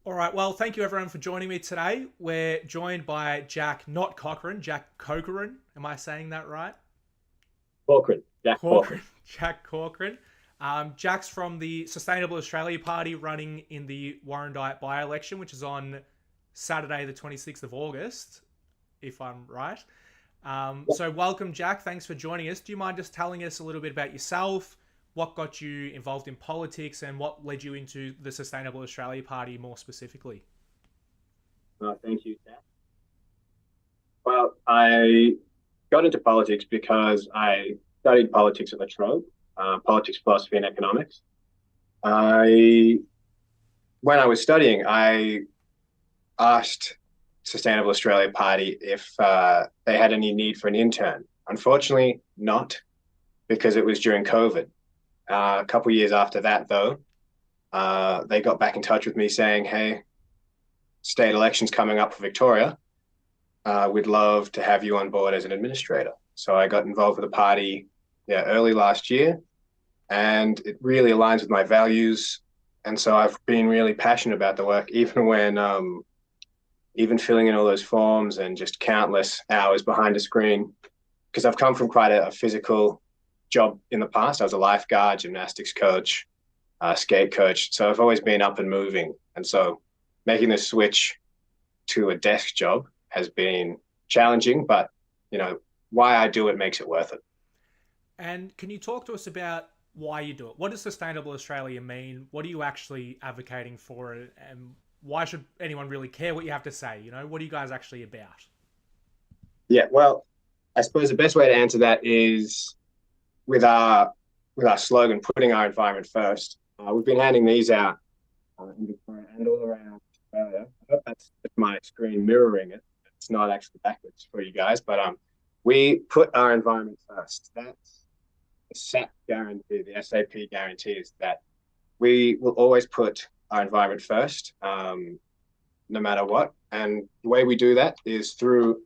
All right. Well, thank you everyone for joining me today. We're joined by Jack, not Corcoran, Jack Corcoran. Am I saying that right? Corcoran, Jack Corcoran, Corcoran. Jack Corcoran. Jack's from the Sustainable Australia Party running in the Warrandyte by-election, which is on Saturday, the 26th of August, if I'm right. So welcome, Jack. Thanks for joining us. Do you mind just telling us a little bit about yourself, what got you involved in politics, and what led you into the Sustainable Australia Party more specifically? Thank you, Jack. Well, I got into politics because I studied politics at La Trobe, politics, philosophy, and economics. I, when I was studying, I asked Sustainable Australia Party if they had any need for an intern. Unfortunately, not because it was during COVID. A couple of years after that, though, they got back in touch with me saying, "Hey, state elections coming up for Victoria. We'd love to have you on board as an administrator." So I got involved with the party, yeah, early last year, and it really aligns with my values. And so I've been really passionate about the work, even filling in all those forms and just countless hours behind a screen, because I've come from quite a physical job in the past. I was a lifeguard, gymnastics coach, skate coach. So I've always been up and moving. And so making the switch to a desk job has been challenging, but why I do it makes it worth it. And can you talk to us about why you do it? What does Sustainable Australia mean? What are you actually advocating for it? And why should anyone really care what you have to say? What are you guys actually about? Yeah, well, I suppose the best way to answer that is with our with our slogan, putting our environment first. We've been handing these out in Victoria and all around Australia. I hope that's my screen mirroring it. It's not actually backwards for you guys, but we put our environment first. That's the SAP guarantee, the SAP guarantee is that we will always put our environment first, no matter what. And the way we do that is through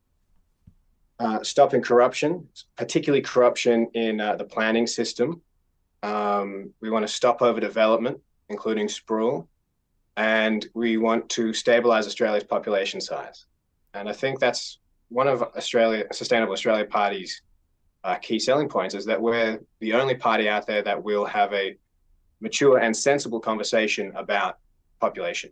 stopping corruption, particularly corruption in the planning system. We want to stop overdevelopment, including sprawl, and we want to stabilize Australia's population size. And I think that's one of Sustainable Australia Party's key selling points is that we're the only party out there that will have a mature and sensible conversation about population.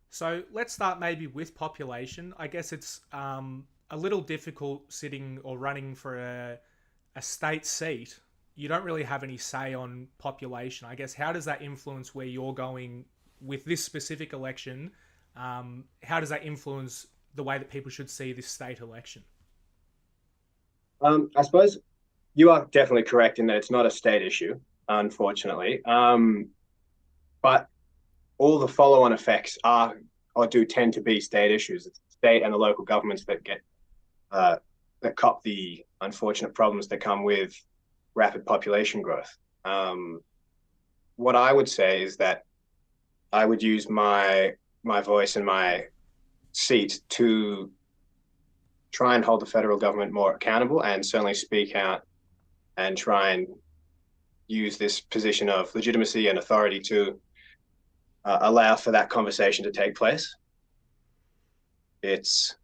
So let's start maybe with population. I guess it's a little difficult sitting or running for a state seat. You don't really have any say on population. I guess how does that influence where you're going with this specific election? How does that influence the way that people should see this state election? I suppose you are definitely correct in that it's not a state issue, unfortunately. But all the follow-on effects are or do tend to be state issues. It's the state and the local governments that get that cop the unfortunate problems that come with rapid population growth. What I would say is that I would use my voice and my seat to try and hold the federal government more accountable and certainly speak out and try and use this position of legitimacy and authority to allow for that conversation to take place. It's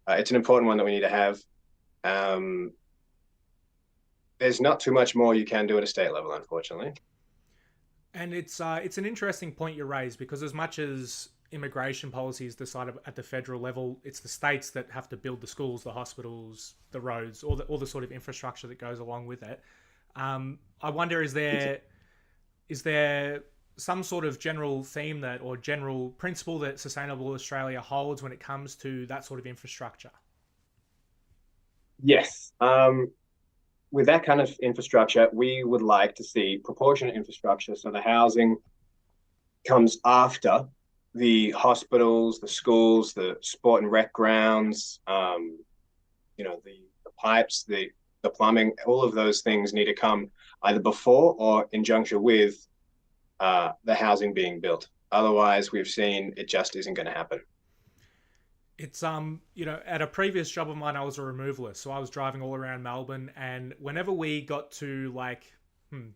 an important one that we need to have. Um, there's not too much more you can do at a state level, unfortunately. And it's an interesting point you raise because as much as immigration policy is decided at the federal level, it's the states that have to build the schools, the hospitals, the roads, all the sort of infrastructure that goes along with it. I wonder, is there some sort of general theme that or general principle that Sustainable Australia holds when it comes to that sort of infrastructure? Yes. With that kind of infrastructure, we would like to see proportionate infrastructure. So the housing comes after the hospitals, the schools, the sport and rec grounds, the pipes, the plumbing, all of those things need to come either before or in juncture with the housing being built. Otherwise, we've seen it just isn't going to happen. It's at a previous job of mine, I was a removalist, so I was driving all around Melbourne, and whenever we got to like,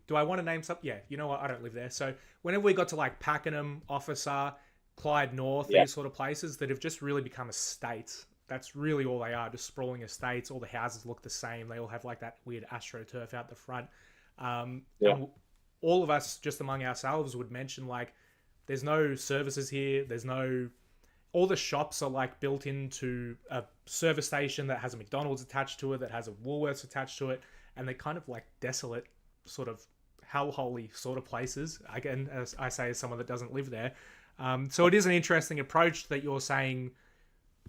do I want to name something? Yeah, you know what? I don't live there, so whenever we got to like Pakenham, Officer, Clyde North, Yeah. these sort of places that have just really become estates. That's really all they are, just sprawling estates. All the houses look the same. They all have like that weird astroturf out the front. Yeah. And all of us, just among ourselves, would mention like, there's no services here. There's no. All the shops are like built into a service station that has a McDonald's attached to it, that has a Woolworths attached to it, and they're kind of like desolate, sort of hellholy sort of places. Again, as I say, as someone that doesn't live there. So it is an interesting approach that you're saying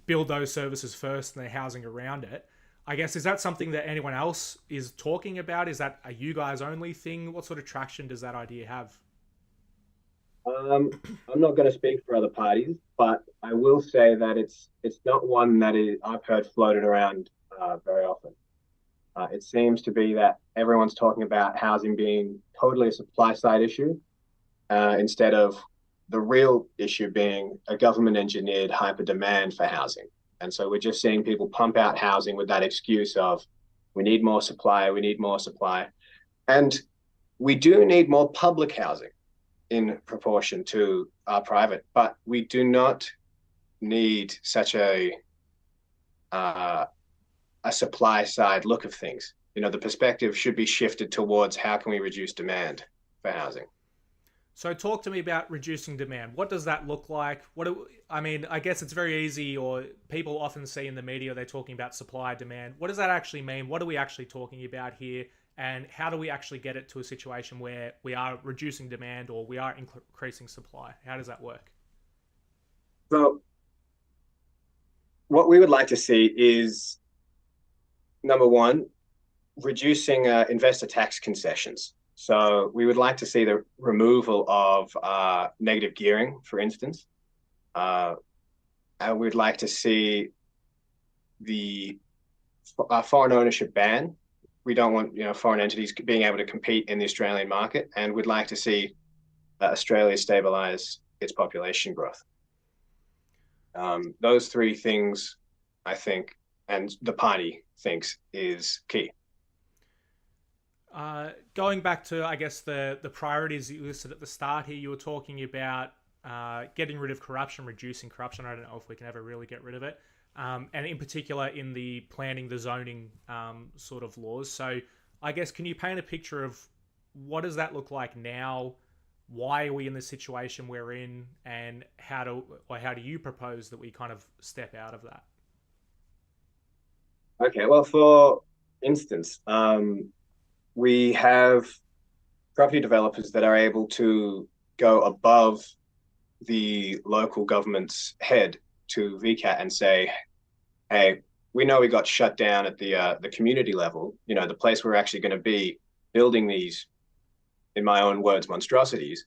build those services first and the housing around it. I guess, is that something that anyone else is talking about? Is that a you guys only thing? What sort of traction does that idea have? I'm not going to speak for other parties, but I will say that it's not one that I've heard floated around very often. It seems to be that everyone's talking about housing being totally a supply side issue, instead of the real issue being a government engineered hyper demand for housing. And so we're just seeing people pump out housing with that excuse of we need more supply, we need more supply. And we do need more public housing in proportion to our private, but we do not need such uh, a supply side look of things. You know, the perspective should be shifted towards how can we reduce demand for housing. So talk to me about reducing demand. What does that look like? I mean, I guess it's very easy, or people often see in the media they're talking about supply demand. What does that actually mean? What are we actually talking about here? And how do we actually get it to a situation where we are reducing demand or we are increasing supply? How does that work? So what we would like to see is, number one, reducing investor tax concessions. So we would like to see the removal of negative gearing, for instance. And we'd like to see the foreign ownership ban. We don't want foreign entities being able to compete in the Australian market, and we'd like to see Australia stabilise its population growth. Those three things, I think, and the party thinks is key. Going back to, I guess, the priorities you listed at the start here, you were talking about getting rid of corruption, reducing corruption. I don't know if we can ever really get rid of it. And in particular in the planning, the zoning sort of laws. So I guess, can you paint a picture of what does that look like now? Why are we in the situation we're in? And how do you propose that we kind of step out of that? Okay, well, for instance, we have property developers that are able to go above the local government's head to VCAT and say, hey, we know we got shut down at the community level, the place we're actually going to be building these, in my own words, monstrosities,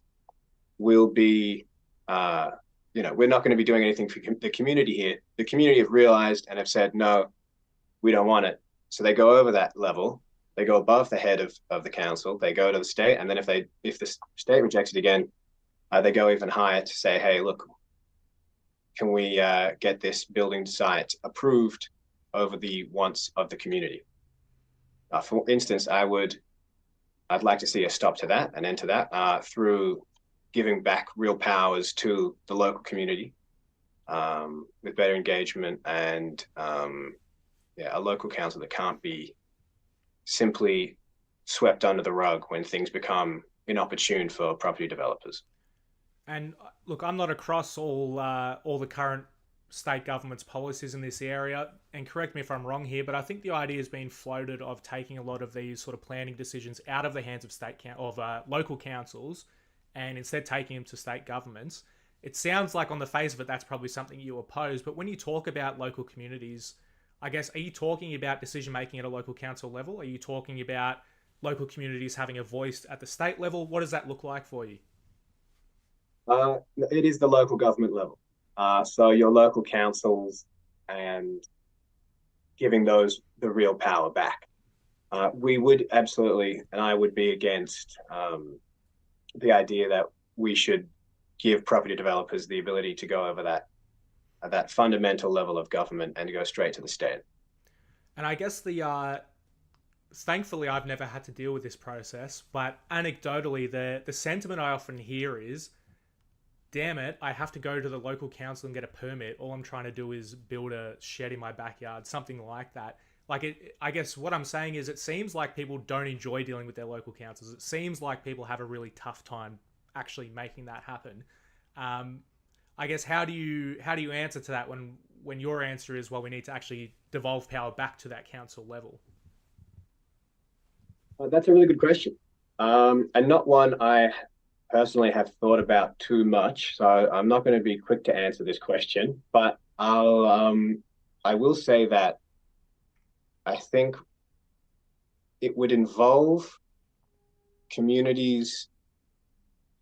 will be, we're not going to be doing anything for the community here. The community have realized and have said, no, we don't want it. So they go over that level. They go above the head of the council. They go to the state, and then if the state rejects it again, they go even higher to say, hey, look, can we get this building site approved over the wants of the community? For instance, I'd like to see a stop to that, an end to that, through giving back real powers to the local community, with better engagement and a local council that can't be simply swept under the rug when things become inopportune for property developers. And look, I'm not across all the current state government's policies in this area, and correct me if I'm wrong here, but I think the idea has been floated of taking a lot of these sort of planning decisions out of the hands of local councils, and instead taking them to state governments. It sounds like on the face of it, that's probably something you oppose. But when you talk about local communities, I guess, are you talking about decision making at a local council level? Are you talking about local communities having a voice at the state level? What does that look like for you? It is the local government level. So your local councils and giving those the real power back. We would absolutely, and I would be against the idea that we should give property developers the ability to go over that fundamental level of government and to go straight to the state. And I guess thankfully I've never had to deal with this process, but anecdotally the sentiment I often hear is damn it, I have to go to the local council and get a permit. All I'm trying to do is build a shed in my backyard, something like that. Like I guess what I'm saying is it seems like people don't enjoy dealing with their local councils. It seems like people have a really tough time actually making that happen. Um, I guess how do you answer to that when your answer is, well, we need to actually devolve power back to that council level? That's a really good question, and not one I personally have thought about too much. So I'm not going to be quick to answer this question, but I will say that I think it would involve communities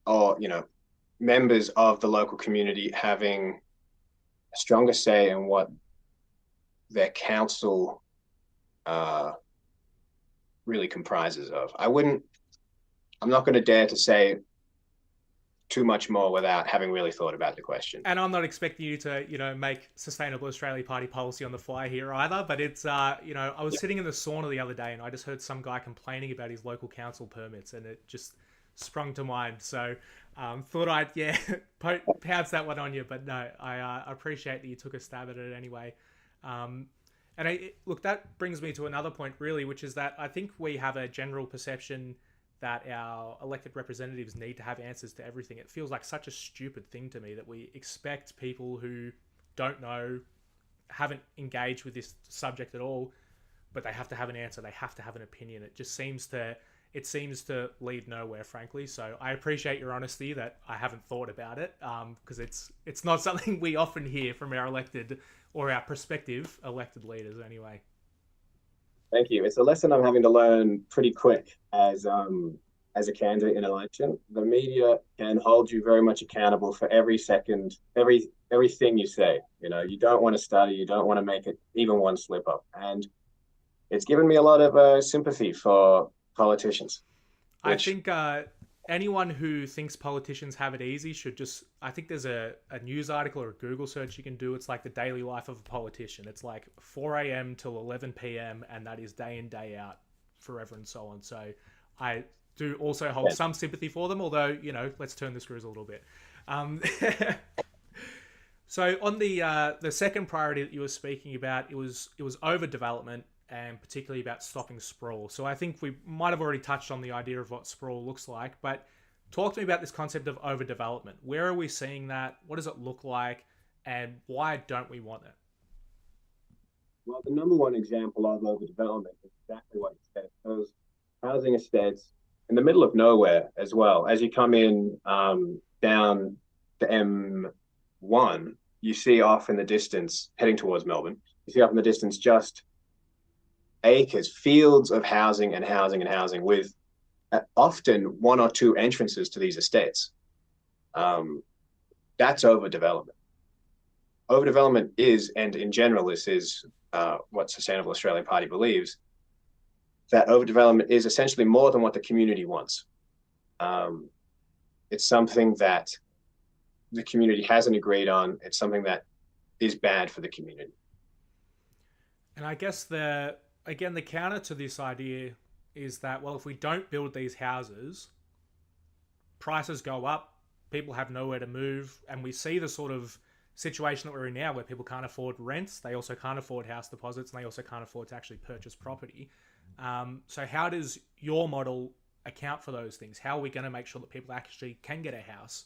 or members of the local community having a stronger say in what their council uh, really comprises of. I'm not going to dare to say too much more without having really thought about the question. And I'm not expecting you to, make Sustainable Australia Party policy on the fly here either. But it's, I was sitting in the sauna the other day and I just heard some guy complaining about his local council permits, and it just sprung to mind. So thought I'd, pounce that one on you. But no, I appreciate that you took a stab at it anyway. Look, that brings me to another point, really, which is that I think we have a general perception that our elected representatives need to have answers to everything. It feels like such a stupid thing to me that we expect people who don't know, haven't engaged with this subject at all, but they have to have an answer. They have to have an opinion. It seems to lead nowhere, frankly. So I appreciate your honesty that I haven't thought about it, because it's not something we often hear from our elected or our prospective elected leaders anyway. Thank you. It's a lesson I'm having to learn pretty quick as a candidate in an election. The media can hold you very much accountable for every second, everything you say. You don't want to study, you don't want to make it even one slip up, and it's given me a lot of sympathy for politicians. I Which think anyone who thinks politicians have it easy should just. I think there's a news article or a Google search you can do. It's like the daily life of a politician. It's like 4 a.m. till 11 p.m. and that is day in, day out, forever and so on. So I do also hold some sympathy for them, although, let's turn the screws a little bit. Um, so on the second priority that you were speaking about, it was overdevelopment, and particularly about stopping sprawl. So I think we might have already touched on the idea of what sprawl looks like, but talk to me about this concept of overdevelopment. Where are we seeing that? What does it look like? And why don't we want it? Well, the number one example of overdevelopment is exactly what you said. Those housing estates in the middle of nowhere as well. As you come in down the M1, you see off in the distance, heading towards Melbourne, you see off in the distance just acres, fields of housing and housing and housing with often one or two entrances to these estates. That's overdevelopment. Overdevelopment is, and in general, this is what Sustainable Australia Party believes, that overdevelopment is essentially more than what the community wants. It's something that the community hasn't agreed on. It's something that is bad for the community. And I guess the counter to this idea is that, well, if we don't build these houses, prices go up, people have nowhere to move, and we see the sort of situation that we're in now where people can't afford rents, they also can't afford house deposits, and they also can't afford to actually purchase property. So how does your model account for those things? How are we going to make sure that people actually can get a house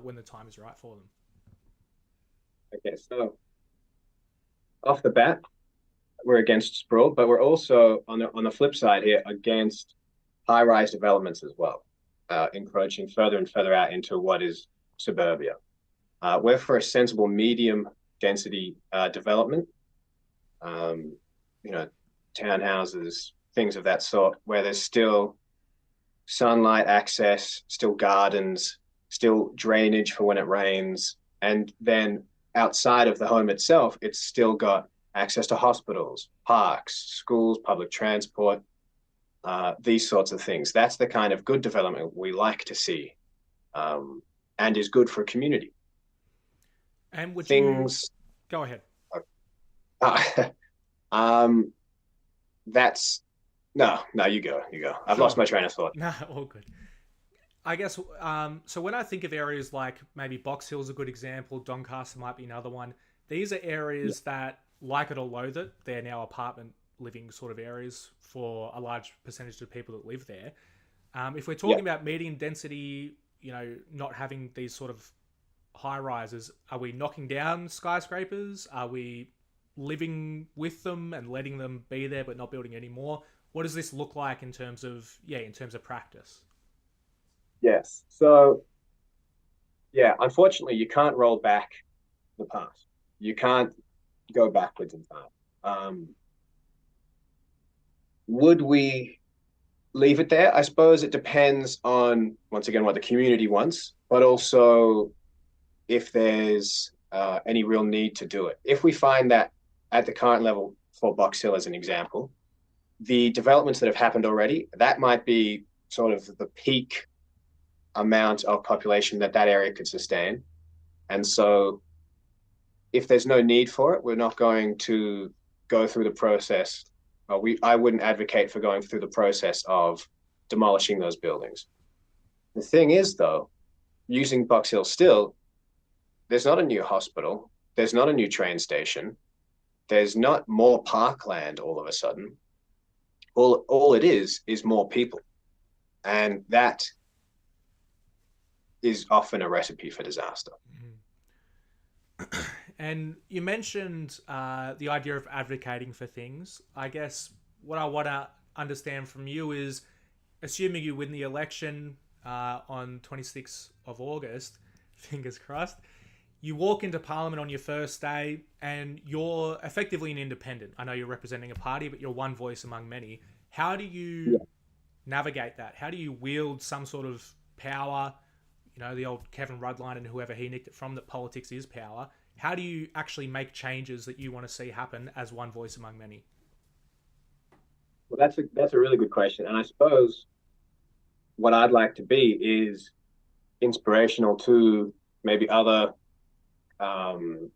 when the time is right for them? Okay, so off the bat, we're against sprawl, but we're also on the flip side here against high-rise developments as well, encroaching further and further out into what is suburbia. We're for a sensible medium density development, townhouses, things of that sort, where there's still sunlight access, still gardens, still drainage for when it rains, and then outside of the home itself, it's still got access to hospitals, parks, schools, public transport, these sorts of things. That's the kind of good development we like to see, and is good for a community. And would things you go ahead? That's no, you go. I've lost my train of thought. No, all good. I guess so. When I think of areas like maybe Box Hill's a good example, Doncaster might be another one. These are Yeah, areas that, like it or loathe it, they're now apartment living sort of areas for a large percentage of people that live there. If we're yeah. talking about median density, not having these sort of high rises, are we knocking down skyscrapers? Are we living with them and letting them be there but not building any more? What does this look like in terms of practice? Yes. So yeah, unfortunately, you can't roll back the past. You can't go backwards in time. Would we leave it there? I suppose it depends on, once again, what the community wants, but also if there's any real need to do it. If we find that at the current level, for Box Hill as an example, the developments that have happened already, that might be sort of the peak amount of population that that area could sustain. And so if there's no need for it, we're not going to go through the process. I wouldn't advocate for going through the process of demolishing those buildings. The thing is, though, using Box Hill still, there's not a new hospital, there's not a new train station, there's not more parkland all of a sudden. All it is more people, and that is often a recipe for disaster. And you mentioned the idea of advocating for things. I guess what I want to understand from you is, assuming you win the election on 26th of August, fingers crossed, you walk into Parliament on your first day and you're effectively an independent. I know you're representing a party, but you're one voice among many. How do you Yeah. navigate that? How do you wield some sort of power? The old Kevin Ruddline and whoever he nicked it from, that politics is power. How do you actually make changes that you want to see happen as one voice among many? Well, that's a really good question, and I suppose what I'd like to be is inspirational to maybe other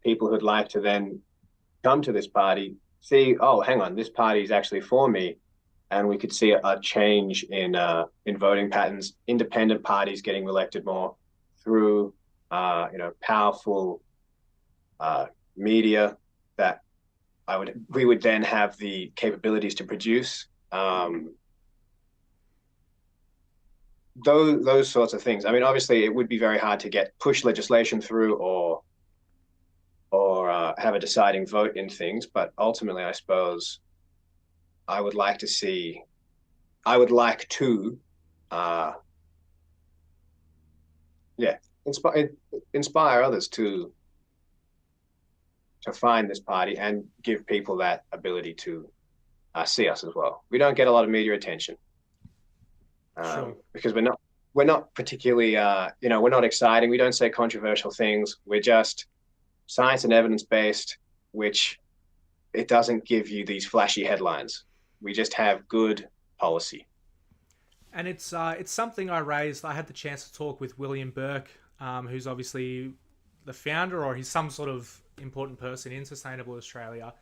people who'd like to then come to this party, see, oh, hang on, this party is actually for me, and we could see a change in voting patterns. Independent parties getting elected more through powerful uh, media that we would then have the capabilities to produce. Those sorts of things. I mean, obviously, it would be very hard to get push legislation through or have a deciding vote in things. But ultimately, I suppose I would like to see. I would like to, uh, yeah, inspire others to find this party and give people that ability to see us as well. We don't get a lot of media attention Sure. because we're not particularly we're not exciting. We don't say controversial things. We're just science and evidence based, which it doesn't give you these flashy headlines. We just have good policy. And it's something I raised. I had the chance to talk with William Burke, who's obviously the founder, or he's some sort of important person in Sustainable Australia.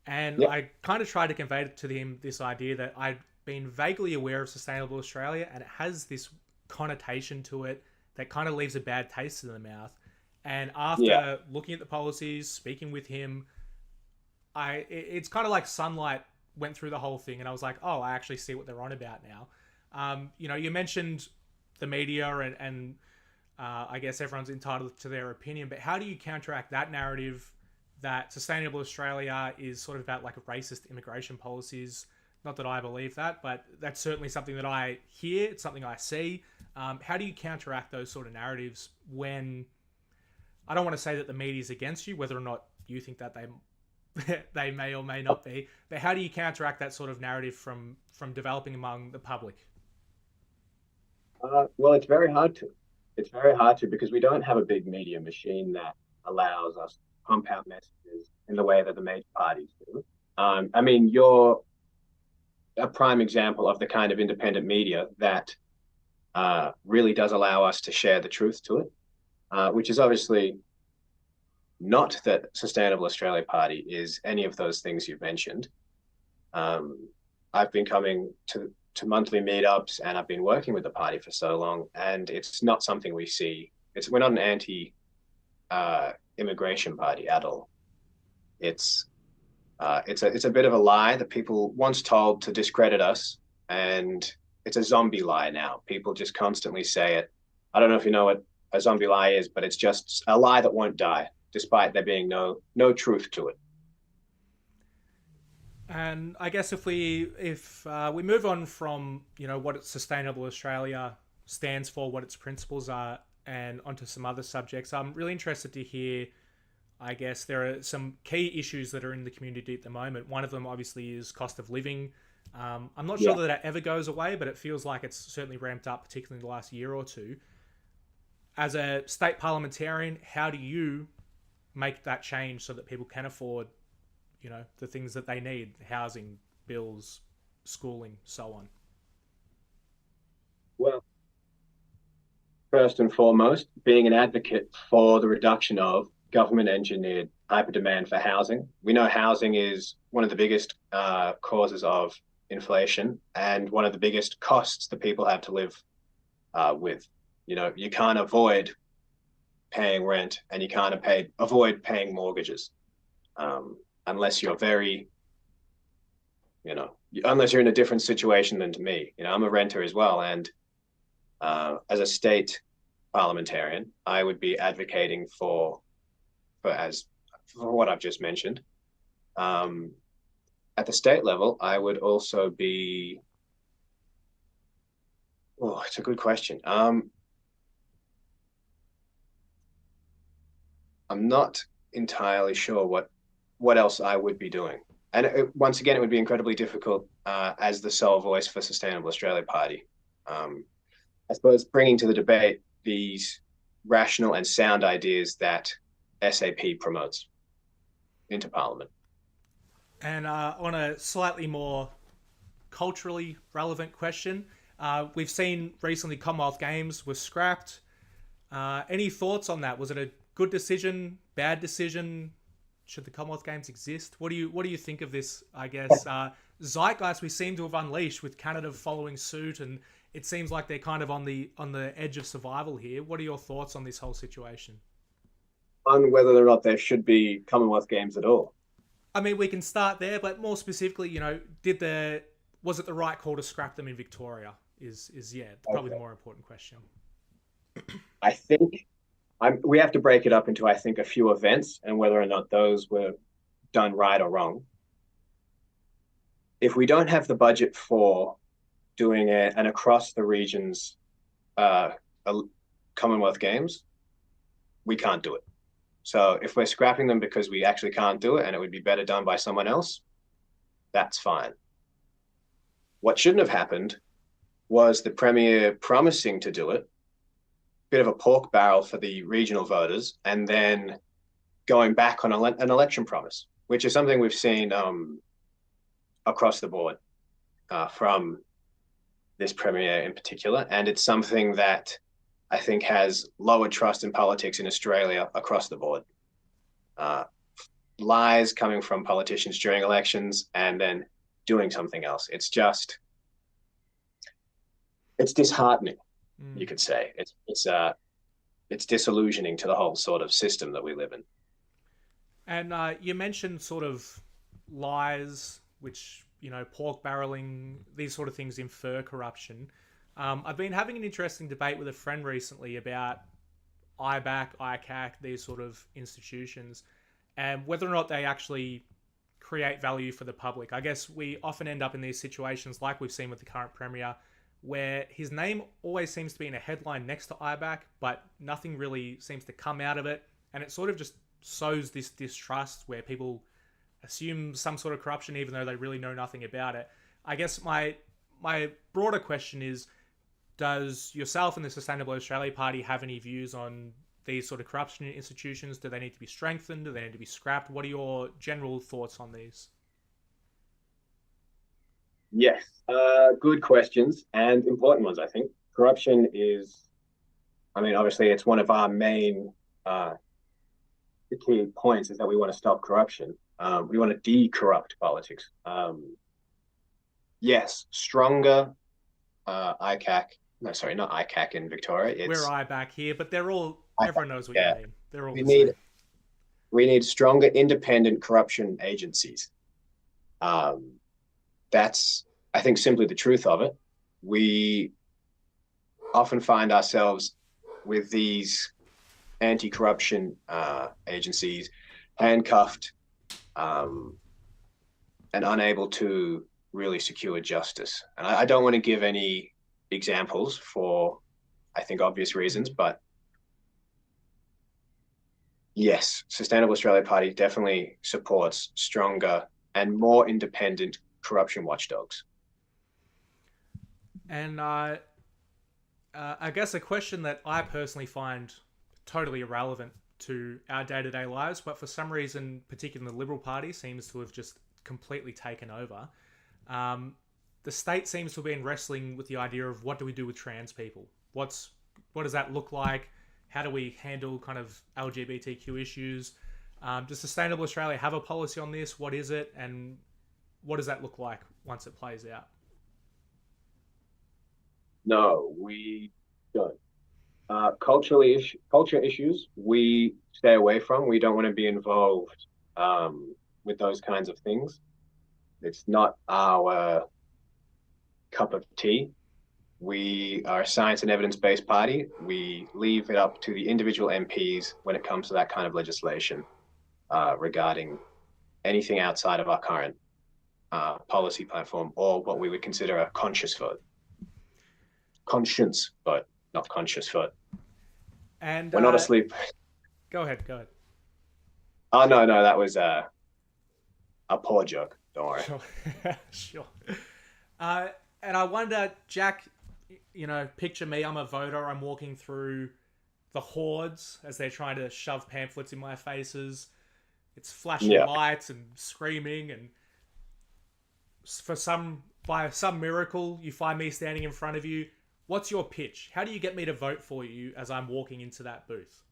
And Yep. I kind of tried to convey to him this idea that I'd been vaguely aware of Sustainable Australia, and it has this connotation to it that kind of leaves a bad taste in the mouth. And Yeah. after looking at the policies, speaking with him, it's kind of like sunlight went through the whole thing, and I was like, oh, I actually see what they're on about now. You mentioned the media and I guess everyone's entitled to their opinion, but how do you counteract that narrative that Sustainable Australia is sort of about like racist immigration policies? Not that I believe that, but that's certainly something that I hear. It's something I see. How do you counteract those sort of narratives when, I don't want to say that the media is against you, whether or not you think that they may or may not be, but how do you counteract that sort of narrative from developing among the public? Well, it's very hard to. It's very hard to because we don't have a big media machine that allows us to pump out messages in the way that the major parties do. I mean, you're a prime example of the kind of independent media that really does allow us to share the truth to it, which is obviously not that Sustainable Australia Party is any of those things you've mentioned. Um, I've been coming to to monthly meetups, and I've been working with the party for so long, and it's not something we see. We're not an anti immigration party at all. It's it's a bit of a lie that people once told to discredit us, and it's a zombie lie now. People just constantly say it. I don't know if you know what a zombie lie is, but it's just a lie that won't die, despite there being no truth to it. And I guess if we move on from what Sustainable Australia stands for, what its principles are, and onto some other subjects, I'm really interested to hear. I guess there are some key issues that are in the community at the moment. One of them, obviously, is cost of living. I'm not sure Yeah. that it ever goes away, but it feels like it's certainly ramped up, particularly in the last year or two. As a state parliamentarian, how do you make that change so that people can afford, the things that they need: housing, bills, schooling, so on? Well, first and foremost, being an advocate for the reduction of government engineered hyperdemand for housing. We know housing is one of the biggest causes of inflation and one of the biggest costs that people have to live with. You can't avoid paying rent, and you can't avoid paying mortgages unless you're very, unless you're in a different situation than to me. I'm a renter as well, and as a state parliamentarian, I would be advocating for what I've just mentioned. Um, at the state level, I would also be. Oh, it's a good question. I'm not entirely sure what else I would be doing. And once again, it would be incredibly difficult as the sole voice for Sustainable Australia Party. Um, I suppose bringing to the debate these rational and sound ideas that SAP promotes into Parliament. And on a slightly more culturally relevant question, we've seen recently Commonwealth Games were scrapped. Any thoughts on that? Was it a good decision, bad decision? Should the Commonwealth Games exist? What do you think of this? I guess zeitgeist we seem to have unleashed with Canada following suit, and it seems like they're kind of on the edge of survival here. What are your thoughts on this whole situation? On whether or not there should be Commonwealth Games at all. I mean, we can start there, but more specifically, was it the right call to scrap them in Victoria? Is yeah, probably the Okay. more important question. I think we have to break it up into, I think, a few events and whether or not those were done right or wrong. If we don't have the budget for doing an across the regions uh, Commonwealth Games, we can't do it. So if we're scrapping them because we actually can't do it and it would be better done by someone else, that's fine. What shouldn't have happened was the Premier promising to do it, bit of a pork barrel for the regional voters, and then going back on an election promise, which is something we've seen across the board from this Premier in particular. And it's something that I think has lowered trust in politics in Australia across the board. Uh, Lies coming from politicians during elections and then doing something else. It's disheartening, you Mm. could say. It's disillusioning to the whole sort of system that we live in. And you mentioned sort of lies, which pork barreling, these sort of things infer corruption. I've been having an interesting debate with a friend recently about IBAC, ICAC, these sort of institutions, and whether or not they actually create value for the public. I guess we often end up in these situations, like we've seen with the current Premier, where his name always seems to be in a headline next to IBAC, but nothing really seems to come out of it. And it sort of just sows this distrust where people assume some sort of corruption even though they really know nothing about it. I guess my broader question is, does yourself and the Sustainable Australia Party have any views on these sort of corruption institutions? Do they need to be strengthened? Do they need to be scrapped? What are your general thoughts on these? Yes, good questions and important ones, I think. Corruption is, I mean, obviously, it's one of our main uh, key points is that we want to stop corruption. We want to de-corrupt politics. Yes, stronger. ICAC. No, sorry, not ICAC in Victoria. We're It's I back here, but they're all, ICAC. everyone knows what you Yeah, mean. They're all we the need same. we need stronger independent corruption agencies. Um, that's, I think, simply the truth of it. We often find ourselves with these anti-corruption agencies handcuffed, um, and unable to really secure justice. And I don't want to give any examples for, I think, obvious reasons, Mm. but yes, Sustainable Australia Party definitely supports stronger and more independent corruption watchdogs. And I guess a question that I personally find totally irrelevant to our day to day lives, but for some reason, particularly the Liberal Party, seems to have just completely taken over. Um, the state seems to have been wrestling with the idea of what do we do with trans people? What does that look like? How do we handle kind of LGBTQ issues? Does Sustainable Australia have a policy on this? What is it, and what does that look like once it plays out? No, we don't. Culture issues, we stay away from. We don't want to be involved with those kinds of things. It's not our cup of tea. We are a science and evidence based party. We leave it up to the individual MPs when it comes to that kind of legislation regarding anything outside of our current policy platform or what we would consider a conscious vote. Conscience vote, not conscious vote. And We're not asleep. go ahead, go ahead. Oh, no, no, that was a poor joke. Don't worry. Sure, sure. Uh, and I wonder, Jack, picture me. I'm a voter. I'm walking through the hordes as they're trying to shove pamphlets in my faces. It's flashing Yeah. lights and screaming, and by some miracle, you find me standing in front of you. What's your pitch? How do you get me to vote for you as I'm walking into that booth?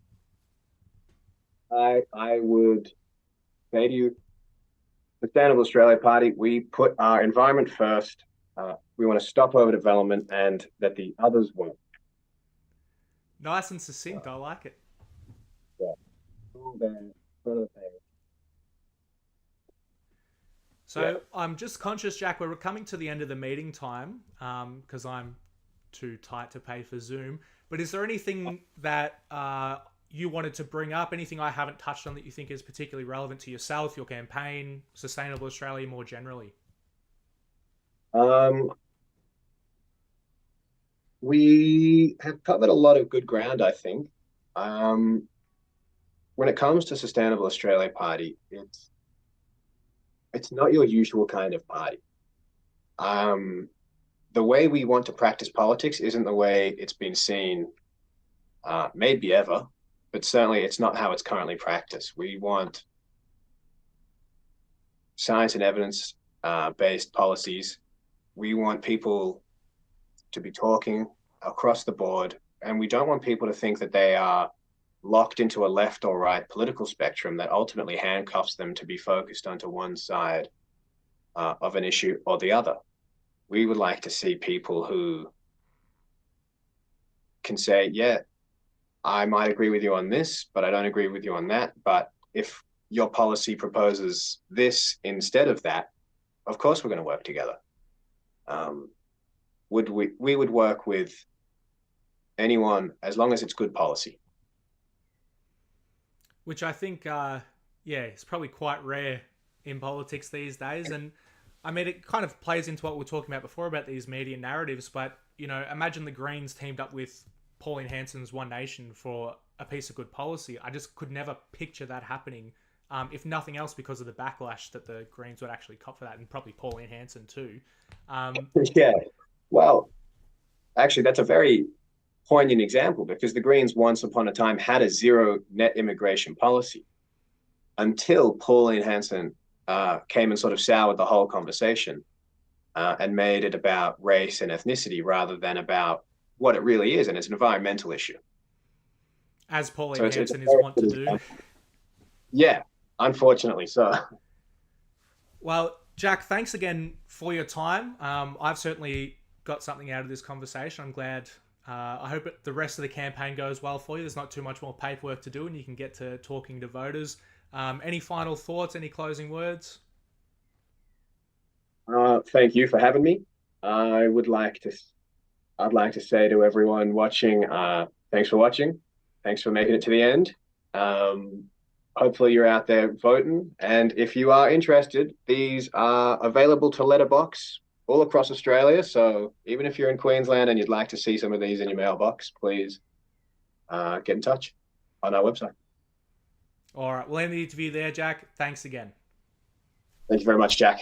I would say to you, Sustainable Australia Party, we put our environment first. We want to stop overdevelopment and that the others won't. Nice and succinct. I like it. Yeah. Yeah. So I'm just conscious, Jack, we're coming to the end of the meeting time because I'm too tight to pay for Zoom. But is there anything that you wanted to bring up? Anything I haven't touched on that you think is particularly relevant to yourself, your campaign, Sustainable Australia more generally? Um, we have covered a lot of good ground, I think. Um, when it comes to Sustainable Australia Party, it's not your usual kind of party. Um, the way we want to practice politics isn't the way it's been seen, maybe ever, but certainly it's not how it's currently practiced. We want science and evidence based policies. We want people to be talking across the board, and we don't want people to think that they are locked into a left or right political spectrum that ultimately handcuffs them to be focused onto one side of an issue or the other. We would like to see people who can say, yeah, I might agree with you on this, but I don't agree with you on that. But if your policy proposes this instead of that, of course we're going to work together. We would work with anyone as long as it's good policy. Which I think, it's probably quite rare in politics these days. And I mean, it kind of plays into what we were talking about before about these media narratives. But, imagine the Greens teamed up with Pauline Hanson's One Nation for a piece of good policy. I just could never picture that happening, if nothing else, because of the backlash that the Greens would actually cop for that, and probably Pauline Hanson too. Yeah. Well, actually, that's a very poignant example because the Greens once upon a time had a zero net immigration policy until Pauline Hanson came and sort of soured the whole conversation and made it about race and ethnicity rather than about what it really is, and it's an environmental issue. As Pauline So Hanson is wont to do. Yeah, unfortunately so. Well, Jack, thanks again for your time. I've certainly got something out of this conversation. I'm glad. I hope the rest of the campaign goes well for you. There's not too much more paperwork to do, and you can get to talking to voters. Any final thoughts? Any closing words? Thank you for having me. I would like to. I'd like to say to everyone watching, thanks for watching. Thanks for making it to the end. Um, Hopefully you're out there voting. And if you are interested, these are available to letterbox all across Australia. So even if you're in Queensland and you'd like to see some of these in your mailbox, please get in touch on our website. All right, we'll end the interview there, Jack. Thanks again. Thank you very much, Jack.